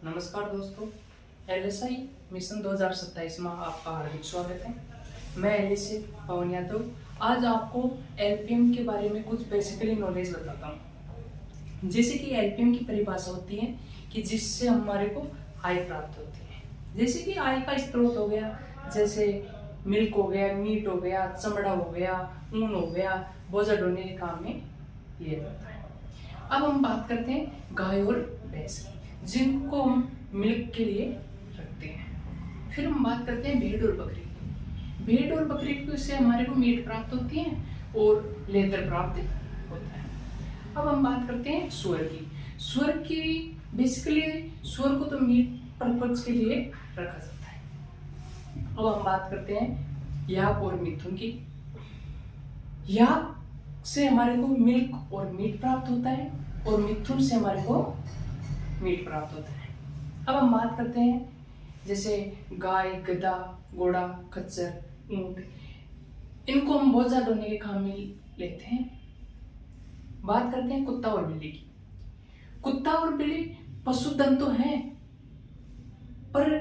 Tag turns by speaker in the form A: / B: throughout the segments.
A: नमस्कार दोस्तों, LSI mission 2027 में आपका हार्दिक स्वागत है। मैं LSI पवन यादव आज आपको LPM के बारे में कुछ बेसिकली नॉलेज बताता हूँ। जैसे कि LPM की परिभाषा होती है कि जिससे हमारे को आय प्राप्त होती है। जैसे कि आय का स्रोत हो गया, जैसे मिल्क हो गया, मीट हो गया, चमड़ा हो गया, ऊन हो गया, बोझा ढोने के काम में लिया जाता है। अब हम बात करते हैं गाय और भैंस की, जिनको हम मिल्क के लिए रखते हैं। फिर हम बात करते हैं भेड़ और बकरी की। भेड़ और बकरी से हमारे को मीट प्राप्त होती है और लेदर प्राप्त होता है। अब हम बात करते हैं सुअर की। सुअर की बेसिकली सुअर को तो मीट पर्पज के लिए रखा जाता है। अब हम बात करते हैं याक और मिथुन की। याक से हमारे को मिल्क और मीट प्राप्त होता है और मिथुन से हमारे को मीट प्राप्त होता है। अब हम बात करते हैं जैसे गाय, गधा, घोड़ा, खच्चर, ऊंट, इनको हम बोझा ढोने के काम में लेते हैं। बात करते हैं कुत्ता और बिल्ली की। कुत्ता और बिल्ली पशुधन तो हैं, पर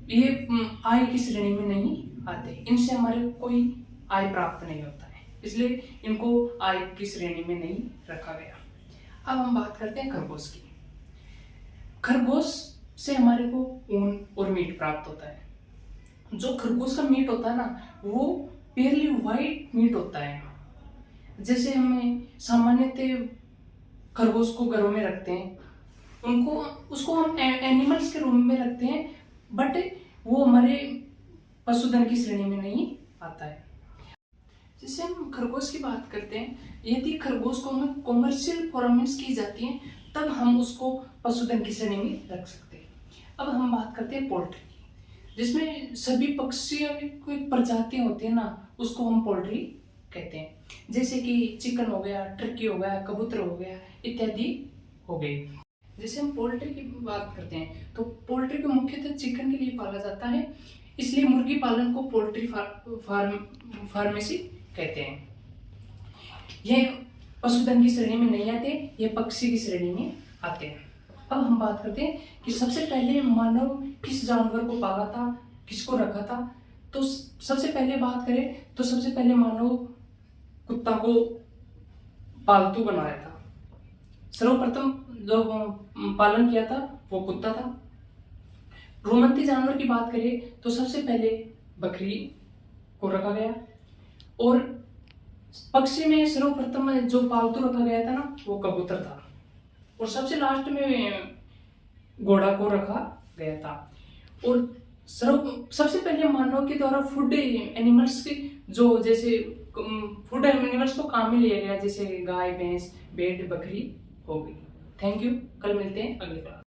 A: ये आय की श्रेणी में नहीं आते। इनसे हमारे को कोई आय प्राप्त नहीं होता है, इसलिए इनको आय की श्रेणी में नहीं रखा गया। अब हम बात करते हैं खरगोश की। खरगोश से हमारे को ऊन और मीट प्राप्त होता है। जो खरगोश का मीट होता है ना, वो प्योरली वाइट मीट होता है। जैसे हमें सामान्यतः खरगोश को घरों में रखते हैं, उसको हम एनिमल्स के रूम में रखते हैं, बट वो हमारे पशुधन की श्रेणी में नहीं आता है। जैसे हम खरगोश की बात करते हैं, यदि खरगोश को हमें कॉमर्शियल परफॉर्मेंस की जाती है, तब हम उसको पशुधन की श्रेणी में रख सकते हैं। अब हम बात करते हैं पोल्ट्री की, जिसमें सभी पक्षियों की प्रजातियां होती है ना, उसको हम पोल्ट्री कहते हैं। जैसे कि चिकन हो गया, टर्की हो गया, कबूतर हो गया, इत्यादि हो गए। जैसे हम पोल्ट्री की बात करते हैं, तो पोल्ट्री को मुख्यतः चिकन के लिए पाला जाता है, इसलिए मुर्गी पालन को पोल्ट्री फार्मेसी कहते हैं। यह पशुधन की श्रेणी में नहीं आते, ये पक्षी की श्रेणी में आते हैं। अब हम बात करते हैं कि सबसे पहले मानव किस जानवर को पाला था, किसको रखा था। तो सबसे पहले बात करें तो सबसे पहले मानव कुत्ता को पालतू बनाया था। सर्वप्रथम जो पालन किया था वो कुत्ता था। रोमंती जानवर की बात करें तो सबसे पहले बकरी को रखा गया, और पक्षी में सर्वप्रथम जो पालतू रखा गया था ना, वो कबूतर था, और सबसे लास्ट में घोड़ा को रखा गया था। और सबसे पहले मानव के द्वारा फूड एनिमल्स की जो जैसे फूड एनिमल्स को काम में लिया गया, जैसे गाय, भैंस, भेड़, बकरी हो गई। Thank you. कल मिलते हैं अगली बार।